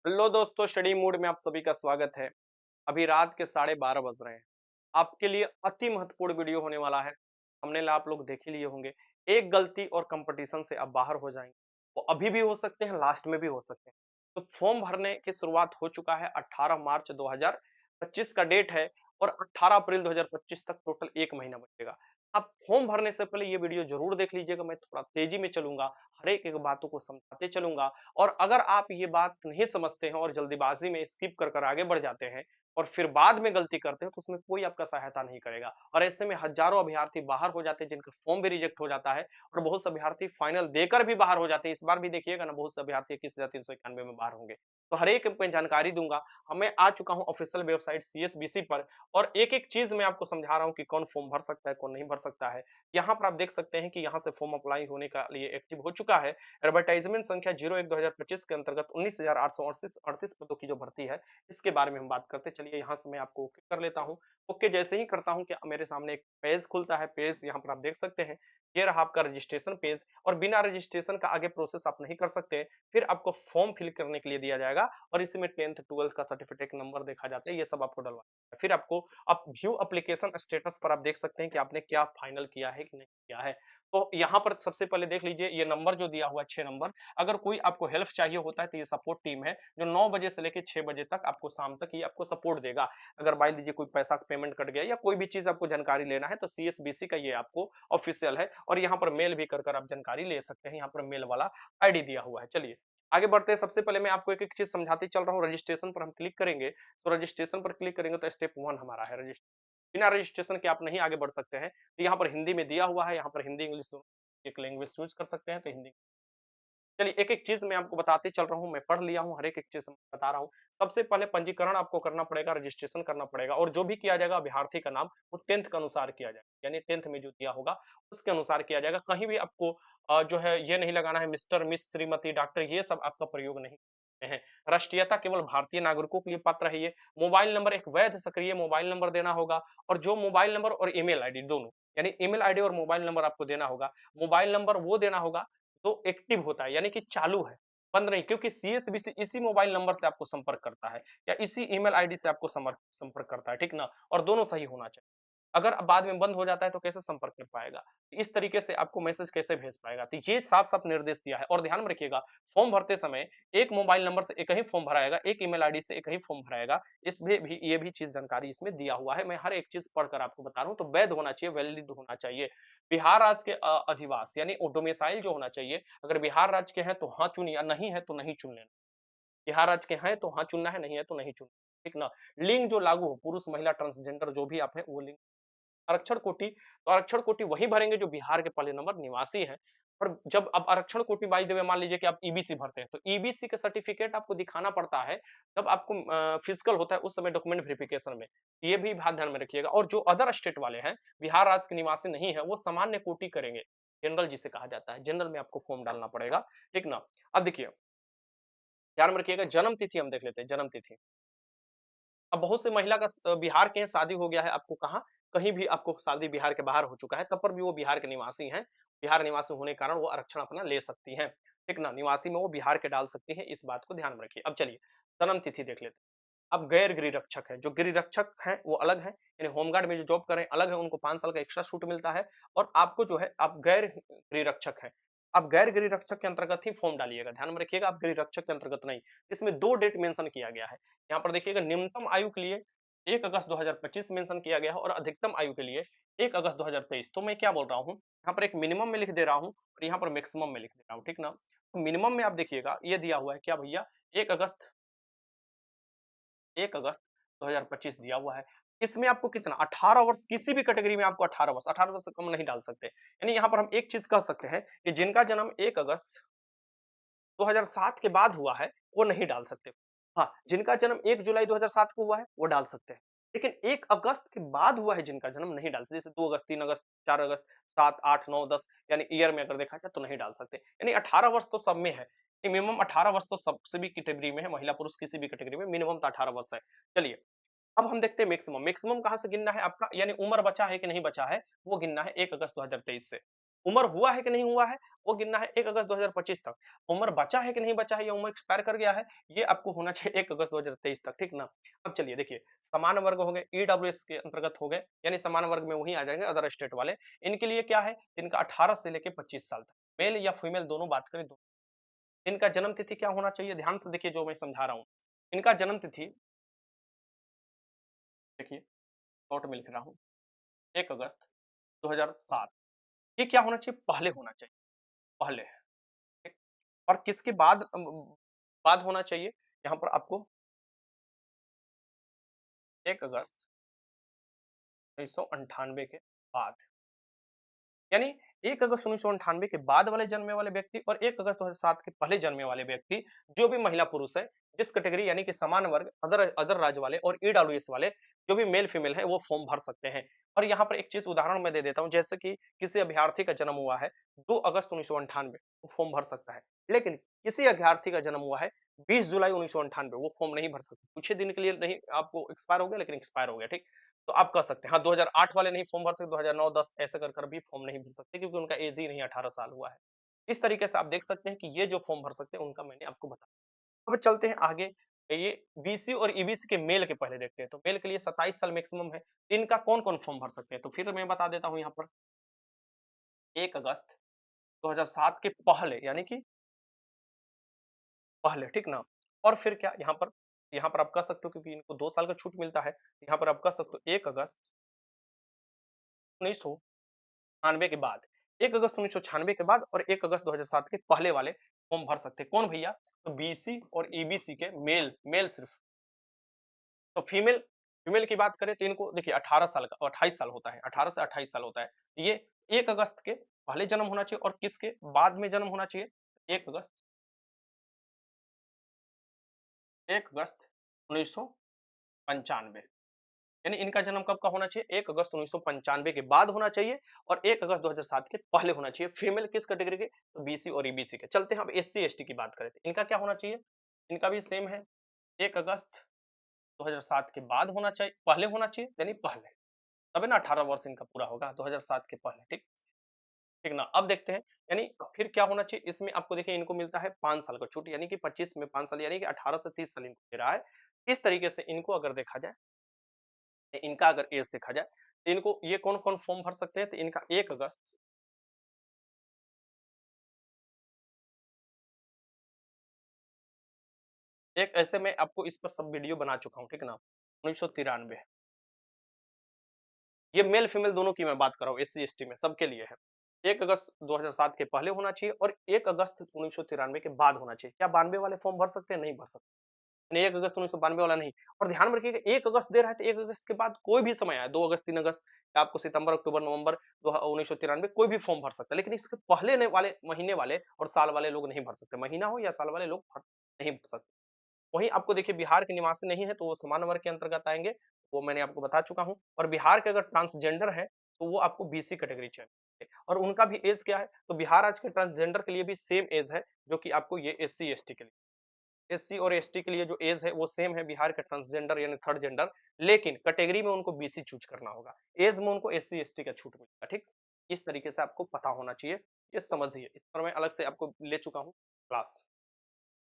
Hello दोस्तों, study mood में आप सभी का स्वागत है। अभी रात के 12:30 बज रहे हैं। आपके लिए अति महत्वपूर्ण वीडियो होने वाला है। थंबनेल आप लोग देख ही लिए होंगे। एक गलती और कंपटीशन से आप बाहर हो जाएंगे। वो अभी भी हो सकते हैं, लास्ट में भी हो सकते हैं। तो फॉर्म भरने की शुरुआत हो चुका है। 18 मार्च 2025 का डेट है और 18 अप्रैल 2025 तक टोटल 1 महीना बचेगा। आप फॉर्म भरने से पहले ये वीडियो जरूर देख लीजिएगा। मैं थोड़ा तेजी में चलूंगा, हर एक बातों को समझाते चलूंगा। और अगर आप ये बात नहीं समझते हैं और जल्दीबाजी में स्किप कर आगे बढ़ जाते हैं और फिर बाद में गलती करते हैं, तो उसमें कोई आपका सहायता नहीं करेगा और ऐसे में हजारों अभ्यर्थी बाहर हो जाते हैं, जिनका फॉर्म भी रिजेक्ट हो जाता है और बहुत से अभ्यर्थी फाइनल देकर भी बाहर हो जाते हैं। इस बार भी देखिएगा ना, बहुत से अभ्यर्थी 21,391 में बाहर होंगे। तो हर एक मैं जानकारी दूंगा। मैं आ चुका हूं ऑफिशियल वेबसाइट सीएसबीसी पर और एक-एक चीज मैं आपको समझा रहा हूं कि कौन फॉर्म भर सकता है, कौन नहीं भर सकता है। यहाँ पर आप देख सकते हैं कि यहाँ से फॉर्म अप्लाई होने का लिए एक्टिव हो चुका है। एडवर्टाइजमेंट संख्या 01/2025 के अंतर्गत 19,838 पदों की जो भर्ती है, इसके बारे में हम बात करते चलिए। यहाँ से मैं आपको ओके कर लेता हूँ। ओके जैसे ही करता हूँ, क्या मेरे सामने एक पेज खुलता है। पेज यहाँ पर आप देख सकते हैं, ये रहा आपका रजिस्ट्रेशन पेज और बिना रजिस्ट्रेशन का आगे प्रोसेस आप नहीं कर सकते। फिर आपको फॉर्म फिल करने के लिए दिया जाएगा और इसमें 10th 12th का सर्टिफिकेट नंबर देखा जाता है, ये सब आपको डलवाना है। फिर आपको आप व्यू एप्लीकेशन स्टेटस पर आप देख सकते हैं कि आपने क्या फाइनल किया है कि नहीं किया है। तो यहाँ पर सबसे पहले देख लीजिए, ये नंबर जो दिया हुआ है 6 नंबर। अगर कोई आपको हेल्प चाहिए होता है तो ये सपोर्ट टीम है, जो 9 बजे से लेके 6 बजे तक आपको शाम तक ये आपको सपोर्ट देगा। अगर मान लीजिए कोई पैसा पेमेंट कट गया या कोई भी चीज़ आपको जानकारी लेना है, तो सीएसबीसी का ये आपको ऑफिशियल है और यहाँ पर मेल भी कर आप जानकारी ले सकते हैं। यहाँ पर मेल वाला आईडी दिया हुआ है। चलिए आगे बढ़ते हैं। सबसे पहले मैं आपको एक-एक चीज़ समझाते चल रहा हूँ। रजिस्ट्रेशन पर हम क्लिक करेंगे, तो रजिस्ट्रेशन पर क्लिक करेंगे तो स्टेप 1 हमारा है रजिस्ट्रेशन। बिना रजिस्ट्रेशन के आप नहीं आगे बढ़ सकते हैं। तो यहाँ पर हिंदी में दिया हुआ है, यहाँ पर हिंदी इंग्लिश दोनों एक लैंग्वेज चूज़ कर सकते हैं, तो हिंदी। चलिए एक-एक चीज़ मैं आपको बताते चल रहा हूँ, मैं पढ़ लिया हूँ, हर एक-एक चीज़ बता रहा हूँ। सबसे पहले पंजीकरण आपको करना पड़ेगा, रजिस्ट्रेशन करना पड़ेगा और जो भी किया जाएगा अभ्यर्थी का नाम वो 10th के अनुसार किया जाएगा। यानी 10th में जो दिया होगा उसके अनुसार किया जाएगा। कहीं भी आपको जो है ये नहीं लगाना है मिस्टर, मिस, श्रीमती, डॉक्टर, ये सब आपका प्रयोग नहीं करते हैं। राष्ट्रीयता केवल भारतीय नागरिकों के लिए पात्र है ये। मोबाइल नंबर एक वैध सक्रिय मोबाइल नंबर देना होगा और जो मोबाइल नंबर और ईमेल आईडी दोनों, यानी ईमेल आईडी और मोबाइल नंबर आपको देना होगा। मोबाइल नंबर वो देना होगा तो एक्टिव होता है, यानी कि चालू है, बंद नहीं, क्योंकि सीएसबीसी इसी मोबाइल नंबर से आपको संपर्क करता है या इसी ईमेल आईडी से आपको संपर्क करता है, ठीक ना? और दोनों सही होना चाहिए। अगर बाद में बंद हो जाता है तो कैसे संपर्क कर पाएगा? इस तरीके से आपको मैसेज कैसे भेज पाएगा? तो ये साफ-साफ निर्देश दिया है और ध्यान में रखिएगा, फॉर्म भरते समय एक मोबाइल नंबर से एक ही फॉर्म भराएगा, एक ईमेल आईडी से एक ही फॉर्म भराएगा। इसमें भी ये भी चीज़ जानकारी इसमें दिया हुआ है। मैं हर एक चीज़ पढ़कर आपको बता रहा हूँ, तो वैध होना चाहिए, वैलिड होना चाहिए। बिहार राज्य के अधिवास यानी डोमिसाइल जो होना चाहिए, अगर बिहार राज्य के हैं तो हाँ चुनिए, या नहीं है तो नहीं चुन लेना। बिहार राज्य के हैं तो हाँ चुनना है, नहीं है तो नहीं चुनना, ठीक ना? लिंग जो लागू हो, पुरुष, महिला, ट्रांसजेंडर जो भी आप हैं वो लिंग। आरक्षण कोटि, तो आरक्षण कोटि वही भरेंगे जो बिहार के पहले नंबर निवासी हैं। और जब अब आरक्षण कोटि बाय द वे मान लीजिए कि आप ईबीसी भरते हैं, तो ईबीसी का सर्टिफिकेट आपको दिखाना पड़ता है, जब आपको फिजिकल होता है उस समय डॉक्यूमेंट वेरिफिकेशन में। ये भी बात ध्यान में रखिएगा और जो अदर स्टेट वाले हैं, बिहार राज्य के निवासी नहीं है, वो सामान्य कोटि करेंगे। जनरल जिसे कहा जाता है, जनरल में आपको फॉर्म डालना पड़ेगा, ठीक ना? अब देखिए, ध्यान में रखिएगा, जन्म तिथि हम देख लेते हैं, जन्म तिथि। अब बहुत से महिला का बिहार के हैं, शादी हो गया है, आपको कहाँ कहीं भी आपको शादी बिहार के बाहर हो चुका है, तब पर भी वो बिहार के निवासी हैं। बिहार निवासी होने के कारण वो आरक्षण अपना ले सकती हैं, ठीक ना? निवासी में वो बिहार के डाल सकती हैं, इस बात को ध्यान में रखिए। अब चलिए जन्म तिथि देख लेते हैं। अब गैर गृह रक्षक है, जो गृह रक्षक हैं वो अलग है, यानी होमगार्ड में जो जॉब कर रहे हैं अलग है, उनको 5 साल का एक्स्ट्रा छूट मिलता है और आपको जो है आप गैर गृह रक्षक हैं। आप गैर गृह रक्षक के अंतर्गत ही फॉर्म डालिएगा, ध्यान में रखिएगा, आप गृह रक्षक के अंतर्गत नहीं। इसमें 2 डेट मेंशन किया गया है। यहाँ पर देखिएगा, न्यूनतम आयु के लिए 1 अगस्त 2025 मेंशन किया गया है और अधिकतम आयु के लिए 1 अगस्त 2023। तो मैं क्या बोल रहा हूँ, यहाँ पर एक मिनिमम में लिख दे रहा हूँ और यहाँ पर मैक्सिमम में लिख दे रहा हूँ, ठीक ना? तो मिनिमम में आप देखिएगा, ये दिया हुआ है क्या भैया, 1 अगस्त 1 अगस्त 2025 दिया हुआ है। इसमें आपको कितना 18 वर्ष, किसी भी कैटेगरी में आपको 18 वर्ष से कम नहीं डाल सकते। यानी यहाँ पर हम एक चीज़ कह सकते हैं कि जिनका जन्म 1 अगस्त 2007 के बाद हुआ है, वो नहीं डाल सकते। हाँ, जिनका जन्म 1 जुलाई 2007 को हुआ है, वो डाल सकते हैं। लेकिन 1 अगस्त के बाद हुआ है जिनका जन्म, नहीं डाल सकते। जैसे 2 अगस्त, 3 अगस्त, 4 अगस्त, 7, 8, 9, 10, यानी ईयर में अगर देखा जाए तो नहीं डाल सकते। यानी 18 वर्ष तो सब में है। मिनिमम 18 वर्ष तो सब सभी कैटेगरी में है, महिला पुरुष किसी भी कैटेगरी में मिनिमम तो 18 वर्ष है। चलिए, अब हम देखते हैं मैक्सिमम। मैक्सिमम कहाँ से गिनना है आपका, यानी उम्र बचा है कि नहीं बचा है, वो गिनना है 1 अगस्त 2023 से। उम्र हुआ है कि नहीं हुआ है, वो गिनना है 1 अगस्त 2025 तक। उम्र बचा है कि नहीं बचा है या उम्र एक्सपायर कर गया है, ये आपको होना चाहिए 1 अगस्त 2023 तक, ठीक ना? अब चलिए देखिए, समान वर्ग हो गए, ईडब्ल्यूएस के अंतर्गत हो गए, यानी समान वर्ग में वही आ जाएंगे अदर स्टेट वाले। इनके लिए क्या है, इनका 18 से लेके 25 साल तक, मेल या फीमेल दोनों बात करें तो। इनका जन्म तिथि क्या होना चाहिए, ध्यान से देखिए जो मैं समझा रहा हूँ। इनका जन्म तिथि देखिए, शॉर्ट में लिख रहा हूँ, 1 अगस्त 2007। ये क्या होना चाहिए, पहले होना चाहिए, पहले, ठीक? और किसके बाद बाद होना चाहिए, यहाँ पर आपको 1 अगस्त 1998 के बाद, यानी 1 अगस्त 1998 के बाद वाले जन्मे वाले व्यक्ति और 1 अगस्त 2007 के पहले जन्मे वाले व्यक्ति, जो भी महिला पुरुष है, जिस कैटेगरी यानी कि समान वर्ग, अदर अदर राज्य वाले और ईडब्ल्यूएस वाले, जो भी मेल फीमेल है, वो फॉर्म भर सकते हैं। और यहाँ पर एक चीज उदाहरण मैं दे देता हूँ, जैसे कि किसी अभ्यर्थी का जन्म हुआ है 2 अगस्त 1998, वो फॉर्म भर सकता है। लेकिन किसी अभ्यर्थी का जन्म हुआ है 20 जुलाई 1998, वो फॉर्म नहीं भर सकता। कुछ ही दिन के लिए नहीं, आपको एक्सपायर हो गया, लेकिन एक्सपायर हो गया, ठीक? तो आप कर सकते हैं। हाँ, 2008 वाले नहीं फॉर्म भर सकते, 2009-10 ऐसे कर भी फॉर्म नहीं भर सकते, क्योंकि उनका एज ही नहीं 18 साल हुआ है। इस तरीके से आप देख सकते हैं कि ये जो फॉर्म भर सकते हैं, उनका मैंने आपको बताया। अब चलते हैं आगे। ये बीसी और ईबीसी के मेल के पहले देखते हैं। तो मेल के लिए 27 साल मैक्सिमम है। इनका कौन-कौन फॉर्म भर सकते हैं? तो फिर मैं बता देता हूँ यहाँ पर, 1 अगस्त 2007 के पहले, यानी कि पहले, ठीक ना? और फिर क्या, यहाँ पर आप कह सकते हो, क्योंकि इनको 2 साल का छूट मिलता है। यहाँ पर आप कह सकते हो 1 अगस्त 1996 के बाद, 1 अगस्त 1996 के बाद और 1 अगस्त 2007 के पहले वाले फॉर्म भर सकते हैं। कौन भैया? तो बीसी और ईबीसी के मेल, मेल सिर्फ। तो फीमेल, फीमेल की बात करें तो इनको देखिए 18 साल का, 28 साल होता है, 18 से 28 साल होता है। ये 1 अगस्त के पहले जन्म होना चाहिए और किसके बाद में जन्म होना चाहिए? 1 अगस्त 1 अगस्त 1995, यानी इनका जन्म कब का होना चाहिए? 1 अगस्त 1995 के बाद होना चाहिए और 1 अगस्त 2007 के पहले होना चाहिए। फीमेल किस कैटेगरी के? तो बीसी और ईबीसी के। चलते हैं अब एससी एसटी की बात करें तो इनका क्या होना चाहिए? इनका भी सेम है, 1 अगस्त 2007 के बाद होना चाहिए, पहले होना चाहिए, यानी पहले। तबे ना 18 वर्ष इनका पूरा होगा, 2007 के पहले, ठीक? ठीक ना? अब देखते हैं, यानी फिर क्या होना चाहिए? इसमें आपको देखिए इनको मिलता है 5 साल का छूट, यानी कि 25 में 5 साल, यानी कि 18 से 30 साल इनको दे रहा है। इस तरीके से इनको अगर देखा जाए, इनका अगर एज देखा जाए, तो इनको ये कौन-कौन फॉर्म भर सकते हैं? तो इनका 1 अगस्त, एक ऐसे में आपको इस पर सब वीडियो बना चुका हूँ, ठीक ना? 1993, ये मेल फीमेल दोनों की मैं बात कर रहा हूँ, एससी एसटी में सबके लिए है। 1 अगस्त 2007 के पहले होना चाहिए और 1 अगस्त 1993 के बाद होना चाहिए। क्या 92 वाले फॉर्म भर सकते हैं? नहीं भर सकते। यानी 1 अगस्त 1992 वाला नहीं। और ध्यान में रखिएगा, 1 अगस्त दे रहा है तो 1 अगस्त के बाद कोई भी समय आए, 2 अगस्त, 3 अगस्त, या आपको सितंबर, अक्टूबर, नवंबर 1993 कोई भी फॉर्म भर सकता है। लेकिन इसके पहले ने वाले, महीने वाले और साल वाले लोग नहीं भर सकते। महीना हो या साल वाले लोग भर नहीं भर सकते। वहीं आपको देखिए बिहार के निवासी नहीं है, तो वो समान वर्ग के अंतर्गत आएँगे, वो मैंने आपको बता चुका हूँ। और बिहार के अगर ट्रांसजेंडर है, तो वो आपको बीसी कैटेगरी चाहिए और उनका भी एज क्या है? तो बिहार राज्य के ट्रांसजेंडर के लिए भी सेम एज है, जो कि आपको ये एससी, एसटी के लिए। एससी और एसटी के लिए जो एज है वो सेम है बिहार के ट्रांसजेंडर यानी थर्ड जेंडर, लेकिन कैटेगरी में उनको बीसी चूज करना होगा। एज में उनको एससी, एसटी का छूट मिलेगा, ठीक? इस तरीके से आपको पता होना चाहिए, ये समझिए। इस पर मैं अलग से आपको ले चुका हूँ क्लास।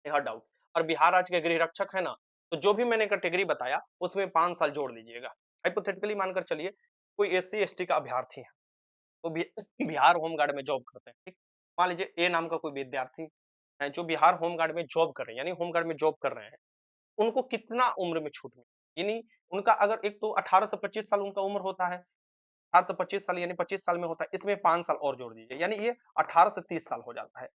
यह डाउट। और बिहार राज्य के गृह रक्षक है ना, तो जो भी मैंने कैटेगरी बताया उसमें 5 साल जोड़ लीजिएगा। हाइपोथेटिकली मानकर चलिए कोई एससी एसटी का अभ्यर्थी है, वो बिहार होम गार्ड में जॉब करते हैं, ठीक? मान लीजिए ए नाम का कोई विद्यार्थी है जो बिहार होम गार्ड में जॉब कर रहे हैं, यानी होम गार्ड में जॉब कर रहे हैं। उनको कितना उम्र में छूट मिली? यानी उनका अगर एक तो 18 से 25 साल उनका उम्र होता है, 18 से 25 साल यानी 25 साल में होता है, इसमें 5 साल और जोड़ दीजिए, यानी ये 18 से 30 साल हो जाता है।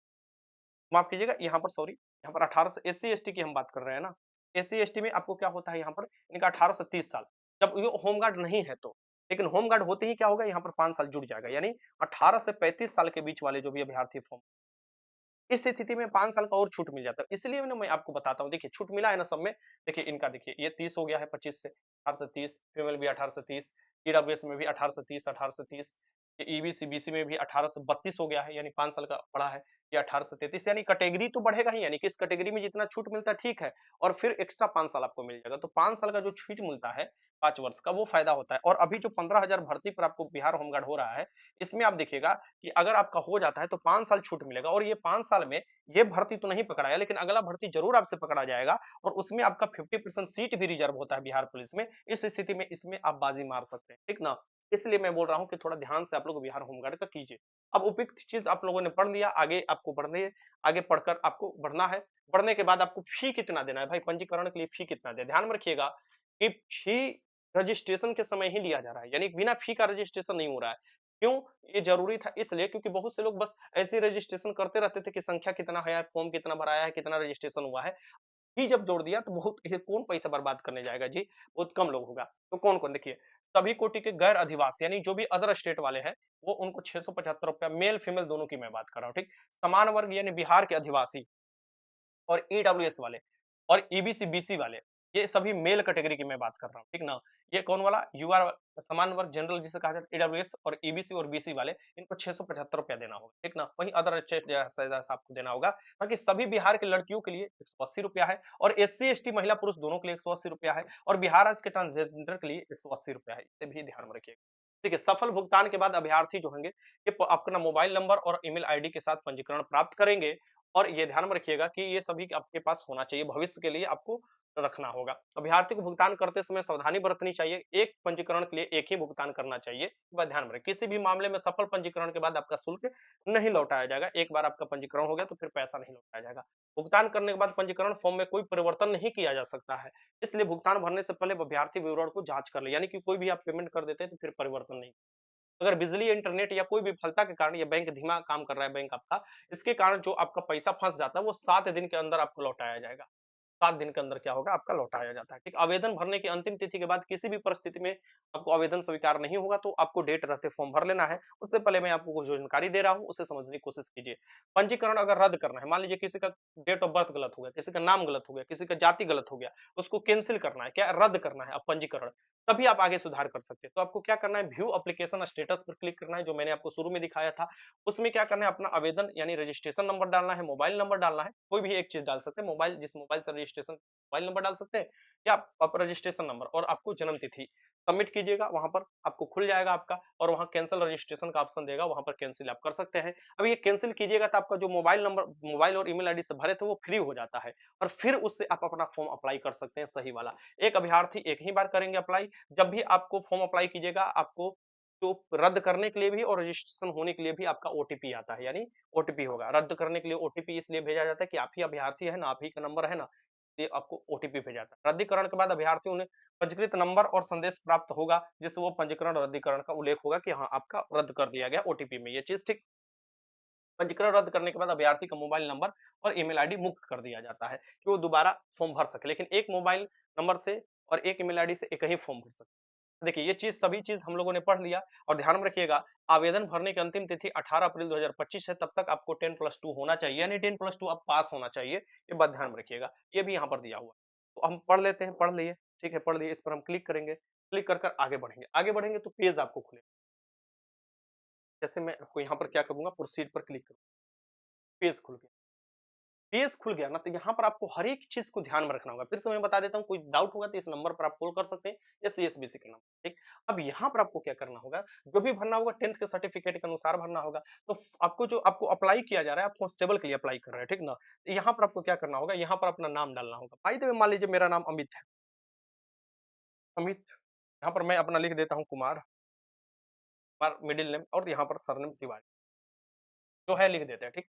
माफ कीजिएगा, यहाँ पर सॉरी, यहाँ पर 18 से एससी-एसटी की हम बात कर रहे हैं ना। एससी-एसटी में आपको क्या होता है यहाँ पर, इनका 18 से 30 साल, जब ये होमगार्ड नहीं है तो। लेकिन होमगार्ड होते ही क्या होगा, यहाँ पर 5 साल जुड़ जाएगा, यानी 18 से 35 साल के बीच वाले जो भी अभ्यर्थी फॉर्म, इस स्थिति में 5 साल का और छूट मिल जाता है। इसलिए ना मैं आपको बताता हूँ, देखिए छूट मिला है ना सब में। देखिए इनका देखिए ये 30 हो गया है 25 से, 18 से 30, फीमेल भी 18 से 30, ईडब्ल्यूएस में भी 18 से 30, 18 से 30, ईबीसी, बीसी में भी 18 से 32 हो गया है, यानी 5 साल का बढ़ा है। ये 18 से 33 यानी कैटेगरी तो बढ़ेगा ही, यानी कि इस कैटेगरी में जितना छूट मिलता है ठीक है, और फिर एक्स्ट्रा 5 साल आपको मिल जाएगा। तो 5 साल का जो छूट मिलता है 5 वर्ष का, वो फ़ायदा होता है। और अभी जो 15,000 भर्ती पर आपको बिहार होमगार्ड हो रहा है, इसमें आप देखिएगा कि अगर आपका हो जाता है तो 5 साल छूट मिलेगा, और ये 5 साल में ये भर्ती तो नहीं पकड़ाया, लेकिन अगला भर्ती ज़रूर आपसे पकड़ा जाएगा, और उसमें आपका 50% सीट भी रिज़र्व होता है बिहार पुलिस में। इस स्थिति में इसमें आप बाज़ी मार सकते हैं, ठीक ना? इसलिए मैं बोल रहा हूँ कि थोड़ा ध्यान से आप लोग बिहार होमगार्ड का कीजिए। अब उपयुक्त चीज़ आप लोगों ने पढ़ लिया, आगे आपको बढ़ने आगे पढ़कर आपको बढ़ना है। बढ़ने के बाद आपको फ़ी कितना देना है भाई, पंजीकरण के लिए फ़ी कितना दें? ध्यान में रखिएगा कि फ़ी रजिस्ट्रेशन के समय ही लिया जा रहा है, यानी बिना फ़ी का रजिस्ट्रेशन नहीं हो रहा है। क्यों? ये ज़रूरी था इसलिए क्योंकि बहुत से लोग बस ऐसे ही रजिस्ट्रेशन करते रहते थे कि संख्या कितना है, फॉर्म कितना भराया है, कितना रजिस्ट्रेशन हुआ है। फ़ी जब जोड़ दिया तो बहुत ये कौन पैसा बर्बाद करने जाएगा जी? बहुत कम लोग होगा। तो कौन-कौन देखिए, सभी कोटि के गैर अधिवासी यानी जो भी अदर स्टेट वाले हैं, वो उनको ₹675 मेल-फीमेल दोनों की मैं बात कर रहा हूँ, ठीक? समान वर्ग यानी बिहार के अधिवासी और ईडब्ल्यूएस वाले और ईबीसी, बीसी वाले, ये सभी मेल कैटेगरी की मैं बात कर रहा हूँ, ठीक ना? ये कौन वाला? यूआर समान वर्ग जनरल जिसे कहा जाता है ईडब्ल्यूएस और ईबीसी और बीसी वाले, इनको ₹675 देना होगा, ठीक ना? वहीं अदर स्टेट जैसा आपको देना होगा। बाकी सभी बिहार की लड़कियों के लिए ₹180 है, और एससी-एसटी महिला पुरुष दोनों के लिए ₹180 है, और बिहार राज्य के ट्रांसजेंडर के लिए ₹180 है। इसे भी ध्यान में रखिएगा। ठीक है, सफल भुगतान के बाद अभ्यर्थी जो होंगे, ये अपना मोबाइल नंबर और ईमेल आईडी के साथ पंजीकरण प्राप्त करेंगे, और ये ध्यान में रखिएगा कि ये सभी आपके पास होना चाहिए, भविष्य के लिए आपको रखना होगा। अभ्यर्थी को भुगतान करते समय सावधानी बरतनी चाहिए, एक पंजीकरण के लिए एक ही भुगतान करना चाहिए, वह ध्यान में रखें। किसी भी मामले में सफल पंजीकरण के बाद आपका शुल्क नहीं लौटाया जाएगा, एक बार आपका पंजीकरण हो गया तो फिर पैसा नहीं लौटाया जाएगा। भुगतान करने के बाद पंजीकरण फॉर्म में कोई परिवर्तन नहीं किया जा सकता है, इसलिए भुगतान भरने से पहले अभ्यर्थी विवरण को जाँच कर ले, यानी कि कोई भी आप पेमेंट कर देते हैं तो फिर परिवर्तन नहीं। अगर बिजली या इंटरनेट या कोई विफलता के कारण या बैंक धीमा काम कर रहा है बैंक आपका, इसके कारण जो आपका पैसा फँस जाता है वो 7 दिन के अंदर आपको लौटाया जाएगा। 7 दिन के अंदर क्या होगा आपका लौटाया जाता है, ठीक। आवेदन भरने की अंतिम तिथि के बाद किसी भी परिस्थिति में आपको आवेदन स्वीकार नहीं होगा, तो आपको डेट रहते फॉर्म भर लेना है। उससे पहले मैं आपको कुछ जो जानकारी दे रहा हूँ, उसे समझने की कोशिश कीजिए। पंजीकरण अगर रद्द करना है, मान लीजिए किसी का डेट ऑफ बर्थ गलत हो गया, किसी का नाम गलत हो गया, किसी का जाति गलत हो गया, उसको कैंसल करना है, क्या रद्द करना है अब पंजीकरण, तभी आप आगे सुधार कर सकते हैं। तो आपको क्या करना है, व्यू एप्लीकेशन स्टेटस पर क्लिक करना है, जो मैंने आपको शुरू में दिखाया था। उसमें क्या करना है, अपना आवेदन यानी रजिस्ट्रेशन नंबर डालना है, मोबाइल नंबर डालना है, कोई भी एक चीज़ डाल सकते हैं। मोबाइल जिस मोबाइल से रजिस्ट्रेशन मोबाइल नंबर डाल सकते हैं, या आप रजिस्ट्रेशन नंबर और आपको जन्म तिथि सबमिट कीजिएगा, वहाँ पर आपको खुल जाएगा आपका, और वहाँ कैंसल रजिस्ट्रेशन का ऑप्शन देगा, वहाँ पर कैंसल आप कर सकते हैं। अब ये कैंसल कीजिएगा तो आपका जो मोबाइल और ईमेल आईडी से भरे थे वो फ्री हो जाता है, और फिर उससे आप अपना फॉर्म अप्लाई कर सकते हैं सही वाला। एक अभ्यर्थी एक ही बार करेंगे अप्लाई। जब भी आपको फॉर्म अप्लाई कीजिएगा, आपको तो रद्द करने के लिए भी और रजिस्ट्रेशन होने के लिए भी आपका ओटीपी आता है, यानी ओटीपी होगा। रद्द करने के लिए ओटीपी इसलिए भेजा जाता है कि आप ही अभ्यर्थी है ना, आप ही का नंबर है ना, ये आपको ओटीपी भेजा जाता है। रद्दीकरण के बाद अभ्यर्थियों ने पंजीकृत नंबर और संदेश प्राप्त होगा, जिससे वो पंजीकरण रद्दीकरण का उल्लेख होगा कि हाँ, आपका रद्द कर दिया गया ओटीपी में, ये चीज़ ठीक। पंजीकरण रद्द करने के बाद अभ्यर्थी का मोबाइल नंबर और ईमेल आईडी मुक्त कर दिया जाता है, कि वो दोबारा फॉर्म भर सके, लेकिन एक मोबाइल नंबर से और एक ईमेल आईडी से एक ही फॉर्म भर सकते हैं। देखिए, ये चीज़ सभी चीज़ हम लोगों ने पढ़ लिया, और ध्यान में रखिएगा, आवेदन भरने की अंतिम तिथि 18 अप्रैल 2025 है, तब तक आपको 10+2 होना चाहिए, यानी 10+2 आप पास होना चाहिए, ये बात ध्यान में रखिएगा। ये भी यहाँ पर दिया हुआ है। तो हम पढ़ लेते हैं, पढ़ लिए, ठीक है, पढ़ लिए, इस पर हम क्लिक करेंगे, क्लिक कर कर आगे बढ़ेंगे। आगे बढ़ेंगे तो पेज आपको खुलेगा। जैसे मैं आपको यहाँ पर क्या करूँगा, प्रोसीड पर क्लिक करूँगा, पेज खुल गया। पेज खुल गया ना, तो यहाँ पर आपको हर एक चीज़ को ध्यान में रखना होगा। फिर से मैं बता देता हूँ, कोई डाउट होगा तो इस नंबर पर आप कॉल कर सकते हैं, या सीएसबीसी के नंबर, ठीक। अब यहाँ पर आपको क्या करना होगा, जो भी भरना होगा 10th के सर्टिफिकेट के अनुसार भरना होगा। तो आपको जो आपको अप्लाई किया जा रहा है, आप कांस्टेबल के लिए अप्लाई कर रहे हैं, ठीक ना? तो यहाँ पर आपको क्या करना होगा, यहाँ पर अपना नाम डालना होगा। बाय द वे मान लीजिए मेरा नाम अमित है, अमित, यहाँ पर मैं अपना लिख देता हूँ कुमार, कुमार मिडिल नेम, और यहाँ पर सरनेम तिवारी, जो है लिख देते हैं, ठीक।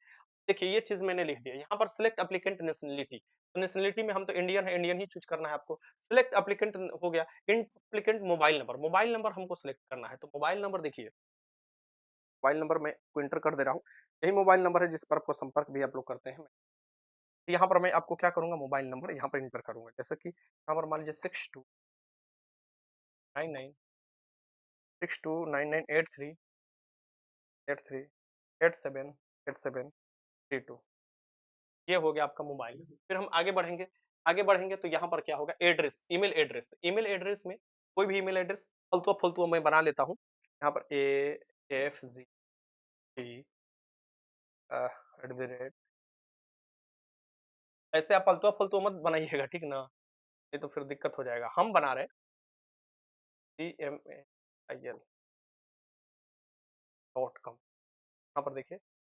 देखिए, ये चीज़ मैंने लिख दिया। यहाँ पर सिलेक्ट एप्लीकेंट नेशनैलिटी, तो नेशनैलिटी में हम तो इंडियन है, इंडियन ही चूज़ करना है आपको। सिलेक्ट एप्लीकेंट हो गया। एप्लीकेंट मोबाइल नंबर हमको सिलेक्ट करना है। तो मोबाइल नंबर देखिए, मोबाइल नंबर मैं को एंटर कर दे रहा हूँ। यही मोबाइल नंबर है जिस पर आपको संपर्क भी आप लोग करते हैं। तो यहाँ पर मैं आपको क्या करूँगा, मोबाइल नंबर यहाँ पर एंटर करूँगा। जैसे कि यहाँ पर मान लीजिए 6299 629983 83 87 8732, ये हो गया आपका मोबाइल। फिर हम आगे बढ़ेंगे तो यहाँ पर क्या होगा, एड्रेस, ईमेल एड्रेस। तो ईमेल एड्रेस में कोई भी ईमेल एड्रेस फालतू-फालतू मैं बना लेता हूँ। यहाँ पर AFG एट द रेट, ऐसे आप फालतू मत बनाइएगा, ठीक ना? नहीं तो फिर दिक्कत हो जाएगा। हम बना रहे हैं CMAIL.com। यहाँ पर देखिए,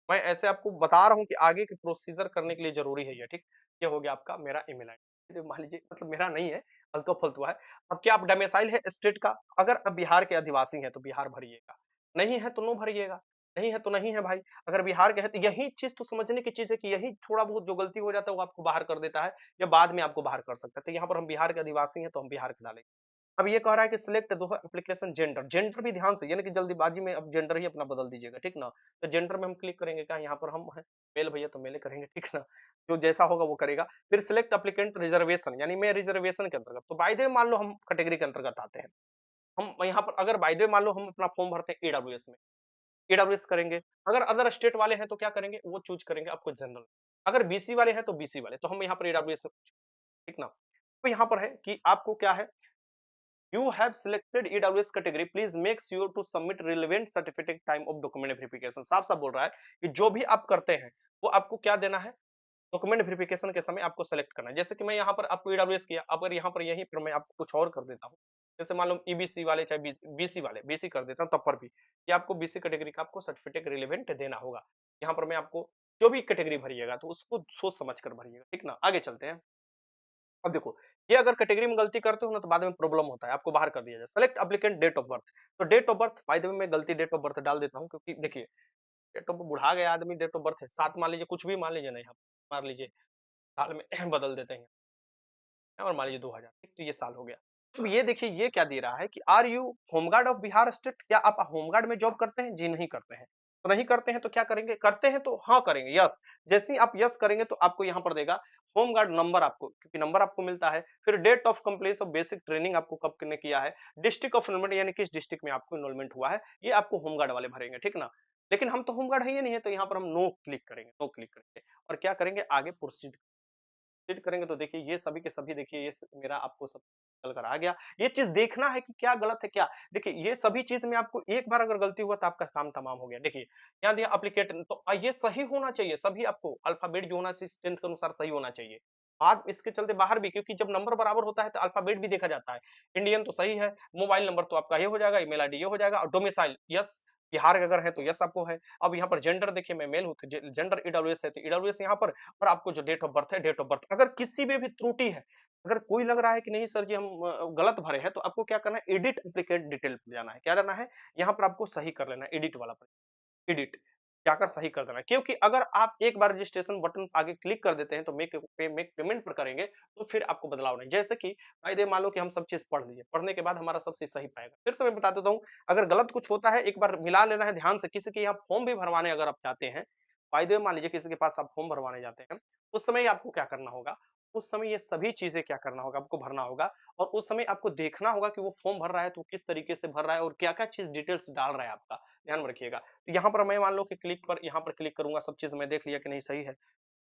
मैं ऐसे आपको बता रहा हूँ कि आगे के प्रोसीजर करने के लिए ज़रूरी है ये, ठीक? ये हो गया आपका मेरा ईमेल आईडी। मान लीजिए मतलब मेरा नहीं है, फालतू-फालतू है। अब क्या आप डोमिसाइल है स्टेट का, अगर आप बिहार के अधिवासी हैं तो बिहार भरिएगा, नहीं है तो नो भरिएगा, नहीं है तो नहीं है भाई। अगर बिहार के हैं तो यही चीज़ तो समझने की चीज़ है कि यही थोड़ा बहुत जो गलती हो जाता है वो आपको बाहर कर देता है या बाद में आपको बाहर कर सकता है। तो यहाँ पर हम बिहार के अधिवासी हैं तो हम बिहार का डालेंगे। अब ये कह रहा है कि सिलेक्ट दो एप्लीकेशन जेंडर, जेंडर भी ध्यान से, यानी कि जल्दीबाजी में अब जेंडर ही अपना बदल दीजिएगा, ठीक ना? तो जेंडर में हम क्लिक करेंगे, क्या यहाँ पर हम हैं मेल भैया तो मेल ही करेंगे, ठीक ना? जो जैसा होगा वो करेगा। फिर सिलेक्ट एप्लीकेंट रिजर्वेशन, यानी मैं रिजर्वेशन के अंतर्गत, तो बाय द वे मान लो हम कैटेगरी के अंतर्गत आते हैं। हम यहाँ पर अगर बाय द वे मान लो हम अपना फॉर्म भरते हैं ईडब्ल्यूएस में, ईडब्ल्यूएस करेंगे। अगर अदर स्टेट वाले हैं तो क्या करेंगे, वो चूज़ करेंगे आपको जनरल। अगर बीसी वाले हैं तो बीसी वाले, तो हम यहाँ पर ईडब्ल्यूएस, ठीक ना? तो यहाँ पर है कि आपको क्या है, You have selected EWS category. Please make sure to submit relevant certificate time of document verification. साफ साफ बोल रहा है कि जो भी आप करते हैं वो आपको क्या देना है, डॉक्यूमेंट वेरिफिकेशन के समय आपको सेलेक्ट करना है। जैसे कि मैं यहाँ पर आपको ईडब्ल्यूएस किया, अगर यहाँ पर यहीं पर मैं आपको कुछ और कर देता हूँ, जैसे मान लो ईबीसी वाले चाहे बीसी वाले, बीसी कर देता हूँ तब पर भी कि आपको बीसी कैटेगरी का आपको सर्टिफिकेट रिलेवेंट देना होगा। यहाँ पर मैं आपको जो भी कैटेगरी भरिएगा तो उसको सोच समझ कर भरिएगा, ठीक ना? आगे चलते हैं। अब देखो, ये अगर कैटेगरी में गलती करते हो ना तो बाद में प्रॉब्लम होता है, आपको बाहर कर दिया जाए। Select applicant date of birth, तो date of birth by the way मैं गलती डेट ऑफ बर्थ डाल देता हूँ क्योंकि देखिए डेट ऑफ बुढ़ा गया आदमी, डेट ऑफ बर्थ है 7 मान लीजिए, कुछ भी मान लीजिए, नहीं हम मान लीजिए साल में बदल देते हैं और मान लीजिए 2000, ठीक, तो ये साल हो गया। तो ये देखिए ये क्या दे रहा है कि are you home guard of Bihar state, क्या आप होमगार्ड में जॉब करते हैं? जी नहीं करते हैं। तो नहीं करते हैं तो क्या करेंगे? करते हैं तो हाँ करेंगे, यस। जैसे ही आप यस करेंगे तो आपको यहाँ पर देगा होमगार्ड नंबर आपको, क्योंकि नंबर आपको मिलता है। फिर date of completion of basic training आपको कब करने किया है, डिस्ट्रिक्ट ऑफ एनरोलमेंट यानी किस डिस्ट्रिक्ट में आपको एनरोलमेंट हुआ है, ये आपको होमगार्ड वाले भरेंगे, ठीक ना? लेकिन हम तो होमगार्ड है ही नहीं है, तो यहाँ पर हम नो क्लिक करेंगे, नो क्लिक करेंगे और क्या करेंगे, आगे प्रोसीड हिट करेंगे तो देखिए ये सभी के सभी, देखिए ये मेरा आपको सब चल कर आ गया। ये चीज देखना है कि क्या गलत है क्या। देखिए ये सभी चीज में आपको एक बार अगर गलती हुआ तो आपका काम तमाम हो गया। देखिए यहाँ दिया अप्लीकेट, तो ये सही होना चाहिए, सभी आपको अल्फाबेट जो होना चाहिए स्ट्रेंथ के अनुसार सही होना चाहिए। बात इसके चलते बाहर भी, क्योंकि जब नंबर बराबर होता है तो अल्फाबेट भी देखा जाता है। इंडियन तो सही है, मोबाइल नंबर तो आपका ये हो जाएगा, ईमेल आईडी ये हो जाएगा और डोमिसाइल यस बिहार का अगर है तो यस आपको है। अब यहाँ पर जेंडर देखिए मैं मेल हूँ तो जेंडर ईडब्ल्यूएस है तो ईडब्ल्यूएस यहाँ पर, और आपको जो डेट ऑफ बर्थ है डेट ऑफ बर्थ। अगर किसी में भी त्रुटि है, अगर कोई लग रहा है कि नहीं सर जी हम गलत भरे हैं, तो आपको क्या करना है, एडिट एप्लीकेंट डिटेल पे जाना है। क्या जाना है, यहाँ पर आपको सही कर लेना है, एडिट वाला पर एडिट जाकर सही कर देना है। क्योंकि अगर आप एक बार रजिस्ट्रेशन बटन आगे क्लिक कर देते हैं तो मेक पेमेंट पर करेंगे तो फिर आपको बदलाव नहीं। जैसे कि भाई मान लो कि हम सब चीज पढ़ लिए, पढ़ने के बाद हमारा सब चीज सही पाएगा। फिर से मैं बता देता हूँ, अगर गलत कुछ होता है एक बार मिला लेना है ध्यान से। किसी के यहाँ फॉर्म भी भरवाने अगर आप चाहते हैं, भाई मान लीजिए किसी के पास आप फॉर्म भरवाने जाते हैं, उस समय आपको क्या करना होगा, उस समय ये सभी चीजें क्या करना होगा, आपको भरना होगा। और उस समय आपको देखना होगा कि वो फॉर्म भर रहा है तो किस तरीके से भर रहा है और क्या क्या चीज डिटेल्स डाल रहा है आपका, ध्यान में रखिएगा। तो यहाँ पर मैं मान लो कि क्लिक पर यहाँ पर क्लिक करूंगा, सब चीज मैं देख लिया कि नहीं सही है,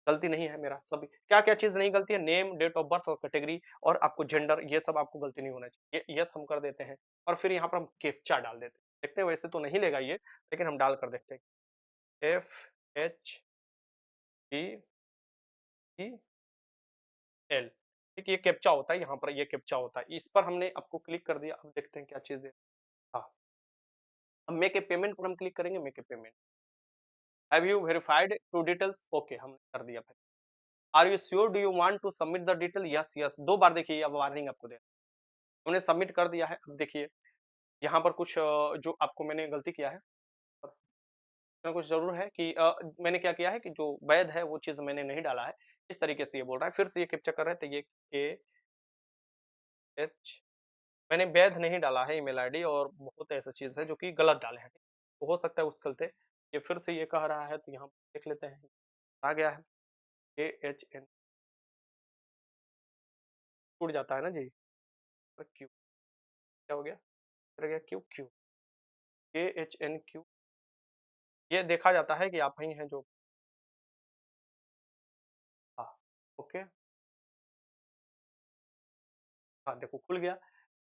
गलती नहीं है मेरा। सभी क्या क्या चीज नहीं गलती है, नेम डेट ऑफ बर्थ और कैटेगरी और आपको जेंडर, ये सब आपको गलती नहीं होना चाहिए। यस हम कर देते हैं और फिर यहाँ पर हम कैप्चा डाल देते हैं। देखते हैं वैसे तो नहीं लेगा ये, लेकिन हम डाल कर देखते हैं। FHEEL, ठीक, ये कैप्चा होता है, यहाँ पर ये कैप्चा होता है। इस पर हमने आपको क्लिक कर दिया। अब देखते हैं क्या चीज दे। हाँ, अब मेक ए पेमेंट पर हम क्लिक करेंगे, make a payment. Have you verified to details, okay हमने कर दिया। फिर are you sure do you want to submit the detail, yes yes, दो बार देखिए अब वार्निंग आपको दे, हमने सबमिट कर दिया है। अब देखिए यहाँ पर कुछ जो आपको मैंने गलती किया है, और इसमें कुछ जरूर है कि मैंने क्या किया है कि जो वैध है वो चीज मैंने नहीं डाला है। इस तरीके से ये बोल रहा है, फिर से ये कैप्चा कर रहे हैं तो ये KH, मैंने वैध नहीं डाला है ईमेल आईडी, और बहुत ऐसी चीज है जो कि गलत डाले हैं। तो हो सकता है उस चलते ये फिर से ये कह रहा है, तो यहाँ देख लेते हैं। आ गया है KHN, छूट जाता है ना जी, क्यू क्या हो गया, रह गया क्यू क्यू, KHNQ, ये देखा जाता है कि आप ही हैं जो, हाँ ओके, हाँ देखो खुल गया।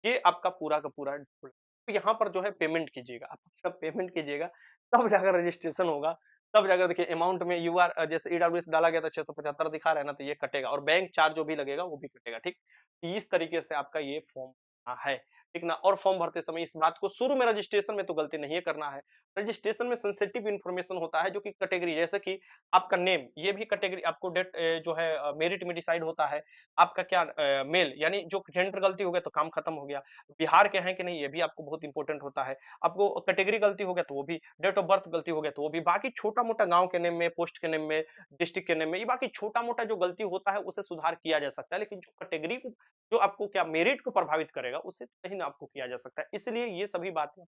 ये आपका पूरा का पूरा खुल। तो यहाँ पर जो है पेमेंट कीजिएगा, आप जब पेमेंट कीजिएगा तब जाकर रजिस्ट्रेशन होगा। तब जाकर देखिए अमाउंट में यूआर जैसे ईडब्ल्यूएस डाला गया था 675 दिखा रहा है ना, तो ये कटेगा और बैंक चार्ज जो भी लगेगा वो भी कटेगा, ठीक। इस तरीके से आपका ये फॉर्म है, ठीक ना। और फॉर्म भरते समय इस बात को शुरू में रजिस्ट्रेशन में तो गलती नहीं करना है। रजिस्ट्रेशन में सेंसिटिव इन्फॉर्मेशन होता है जो कि कैटेगरी, जैसे कि आपका नेम, ये भी कैटेगरी आपको जो है मेरिट में डिसाइड होता है। आपका क्या मेल यानी जो जेंडर गलती हो गया तो काम खत्म हो गया। बिहार के हैं कि नहीं ये भी आपको बहुत इंपॉर्टेंट होता है। आपको कैटेगरी गलती हो गया तो वो भी, डेट ऑफ बर्थ गलती हो गया तो वो भी, बाकी छोटा-मोटा गाँव के नेम में, पोस्ट के नेम में, डिस्ट्रिक्ट के नेम में, ये बाकी छोटा-मोटा जो गलती होता है उसे सुधार किया जा सकता है। लेकिन जो कैटेगरी को, जो आपको क्या मेरिट को प्रभावित करेगा, उसे कहीं ना आपको किया जा सकता है। इसलिए ये सभी बातें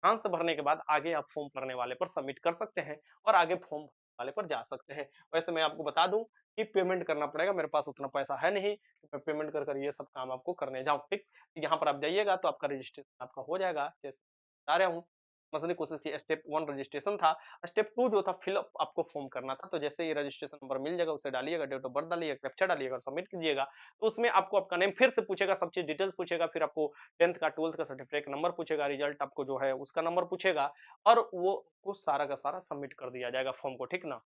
ध्यान से भरने के बाद आगे आप फॉर्म भरने वाले पर सबमिट कर सकते हैं और आगे फॉर्म भरने वाले पर जा सकते हैं। वैसे मैं आपको बता दूं कि पेमेंट करना पड़ेगा, मेरे पास उतना पैसा है नहीं कि मैं पेमेंट कर कर ये सब काम आपको करने जाऊं, ठीक। यहाँ पर आप जाइएगा तो आपका रजिस्ट्रेशन आपका हो जाएगा, जैसे बता रहा हूँ। समझने की कोशिश की, स्टेप 1 रजिस्ट्रेशन था, स्टेप 2 जो था फिलअप आपको फॉर्म करना था। तो जैसे ही रजिस्ट्रेशन नंबर मिल जाएगा उसे डालिएगा, डेट ऑफ बर्थ डालिएगा, कैप्चा डालिएगा, सबमिट कीजिएगा। तो उसमें आपको आपका नेम फिर से पूछेगा, सब चीज डिटेल्स पूछेगा, फिर आपको 10th का 12th का सर्टिफिकेट नंबर पूछेगा, रिजल्ट आपको जो है उसका नंबर पूछेगा और वो सारा का सारा सबमिट कर दिया जाएगा फॉर्म को, ठीक ना?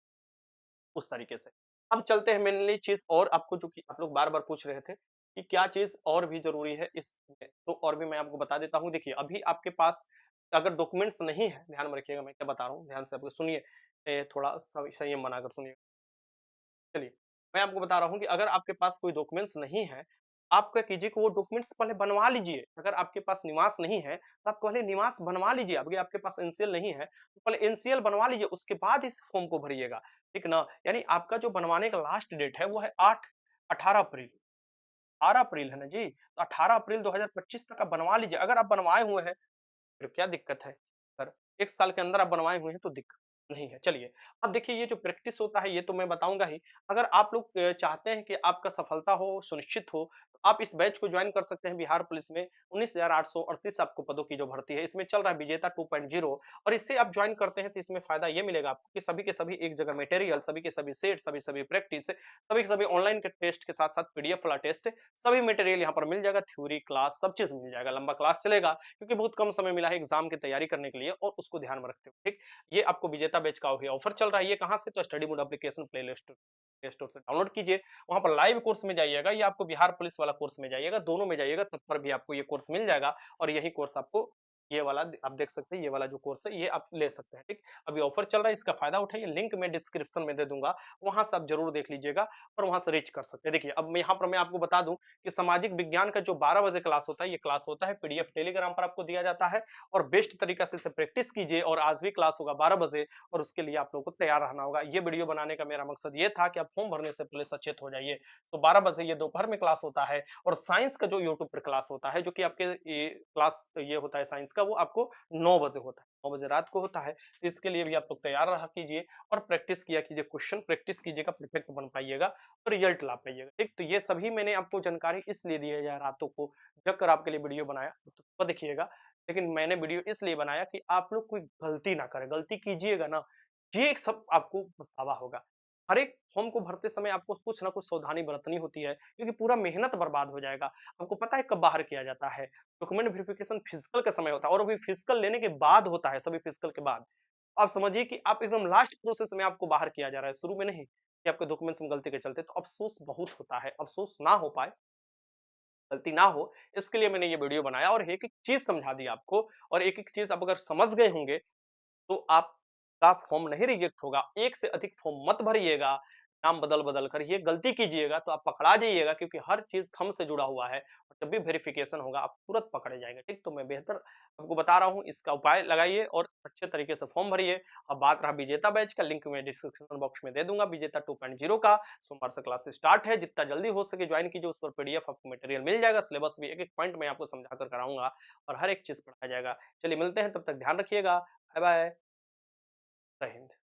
उस तरीके से। अब चलते हैं मेनली चीज़ और आपको, जो कि आप लोग बार-बार पूछ रहे थे कि क्या चीज़ और भी ज़रूरी है इसमें, तो और भी मैं आपको बता देता हूँ। देखिए, अभी आपके पास अगर डॉक्यूमेंट्स नहीं है, ध्यान में रखिएगा मैं क्या बता रहा हूँ, ध्यान से आप सुनिए, थोड़ा संयम बनाकर सुनिए। चलिए, मैं आपको बता रहा हूँ कि अगर आपके पास कोई डॉक्यूमेंट्स नहीं है, आप क्या कीजिए कि वो डॉक्यूमेंट्स पहले बनवा लीजिए। अगर आपके पास निवास नहीं है, तो आप पहले निवास बनवा लीजिए। अभी आपके पास एनसीएल नहीं है, तो पहले एनसीएल बनवा लीजिए, उसके बाद इस फॉर्म को भरिएगा, ठीक ना? यानी आपका जो बनवाने का लास्ट डेट है, वो है 18 अप्रैल। 18 अप्रैल है ना जी? तो 18 अप्रैल 2025 तक आप बनवा लीजिए। अगर आप बनवाए हुए हैं फिर क्या दिक्कत है? सर, 1 साल के अंदर आप बनवाए हुए हैं तो दिक्कत नहीं है। चलिए, अब देखिए ये जो प्रैक्टिस होता है ये तो मैं बताऊँगा ही। अगर आप लोग चाहते हैं कि आपका सफलता हो, सुनिश्चित हो, तो आप इस बैच को जॉइन कर सकते हैं बिहार पुलिस में। 19,838 आपको पदों की जो भर्ती है, इसमें चल रहा है विजेता 2.0 और इससे आप जॉइन करते हैं तो इसमें फ़ायदा ये मिलेगा आपको कि सभी के सभी एक जगह मटेरियल, सभी के सभी सेट, सभी प्रैक्टिस, सभी के सभी ऑनलाइन के टेस्ट के साथ-साथ पीडीएफ वाला टेस्ट, सभी मटेरियल यहाँ पर मिल जाएगा, थ्योरी, क्लास सब चीज़ मिल जाएगा। लंबा क्लास चलेगा क्योंकि बहुत कम समय मिला है एग्जाम की तैयारी करने के लिए और उसको ध्यान में रखते हुए, ठीक। ये आपको विजेता बैच का भी ऑफर चल रहा है। ये कहाँ से? तो study mode application play store से डाउनलोड कीजिए। वहां पर लाइव कोर्स में जाइएगा या आपको बिहार पुलिस वाला कोर्स में जाइएगा, दोनों में जाइएगा, तब पर भी आपको ये कोर्स मिल जाएगा और यही कोर्स आपको, ये वाला आप देख सकते हैं, ये वाला जो कोर्स है ये आप ले सकते हैं, ठीक। अभी ऑफर चल रहा है, इसका फायदा उठाइए। लिंक मैं डिस्क्रिप्शन में दे दूंगा, वहां से आप जरूर देख लीजिएगा और वहां से रीच कर सकते हैं। देखिए, अब मैं यहाँ पर मैं आपको बता दूं कि सामाजिक विज्ञान का जो 12 बजे क्लास होता है, ये क्लास होता है पीडीएफ टेलीग्राम पर आपको दिया जाता है और बेस्ट तरीका से इसे प्रैक्टिस कीजिए और आज भी क्लास होगा 12 बजे और उसके लिए आप लोगों को तैयार रहना होगा। ये वीडियो बनाने का मेरा मकसद ये था कि आप फॉर्म भरने से पहले सचेत हो जाइए। तो 12 बजे ये दोपहर में क्लास होता है और साइंस का जो यूट्यूब पर क्लास होता है, जो कि आपके ये क्लास ये होता है साइंस का, वो आपको 9 बजे होता है, 9 बजे रात को होता है। तो इसके लिए भी आप लोग तैयार रहा कीजिए और प्रैक्टिस किया कीजिए, क्वेश्चन प्रैक्टिस कीजिएगा, परफेक्ट बन पाइएगा और रिजल्ट ला पाइएगा, ठीक। तो ये सभी मैंने आपको जानकारी इसलिए दी है यार, रातों को जग कर आपके लिए वीडियो बनाया, तो देखिएगा। लेकिन मैंने वीडियो इसलिए बनाया कि आप लोग कोई गलती ना करें, गलती कीजिएगा ना, ये एक सब आपको पछतावा होगा। हर एक फॉर्म को भरते समय आपको कुछ ना कुछ सावधानी बरतनी होती है, क्योंकि पूरा मेहनत बर्बाद हो जाएगा। आपको पता है कब बाहर किया जाता है? डॉक्यूमेंट वेरिफिकेशन फिजिकल के समय होता है और अभी फिजिकल लेने के बाद होता है, सभी फिजिकल के बाद। आप समझिए कि आप एकदम लास्ट प्रोसेस में आपको बाहर किया जा रहा है, शुरू में नहीं, कि आपके डॉक्यूमेंट्स में गलती के चलते, तो अफ़सोस बहुत होता है। अफ़सोस ना हो पाए, गलती ना हो, इसके लिए मैंने ये वीडियो बनाया और एक-एक चीज़ समझा दी आपको और एक-एक चीज़ आप अगर समझ गए होंगे तो आपका फॉर्म नहीं रिजेक्ट होगा। एक से अधिक फॉर्म मत भरिएगा, नाम बदल-बदल कर। ये गलती कीजिएगा तो आप पकड़ा जाइएगा, क्योंकि हर चीज़ थंब से जुड़ा हुआ है और जब भी वेरिफिकेशन होगा आप तुरंत पकड़े जाएँगे, ठीक? तो मैं बेहतर आपको बता रहा हूँ, इसका उपाय लगाइए और अच्छे तरीके से फॉर्म भरिए। अब बात रहा विजेता बैच का, लिंक मैं डिस्क्रिप्शन बॉक्स में दे दूँगा, विजेता 2.0 का। सोमवार से क्लास स्टार्ट है, जितना जल्दी हो सके ज्वाइन कीजिए, उस पर पीडीएफ आपको मटेरियल मिल जाएगा, सिलेबस भी एक-एक पॉइंट मैं आपको समझा कर कराऊँगा और हर एक चीज़ पढ़ाया जाएगा। चलिए मिलते हैं, तब तक ध्यान रखिएगा। बाय-बाय। जय हिंद।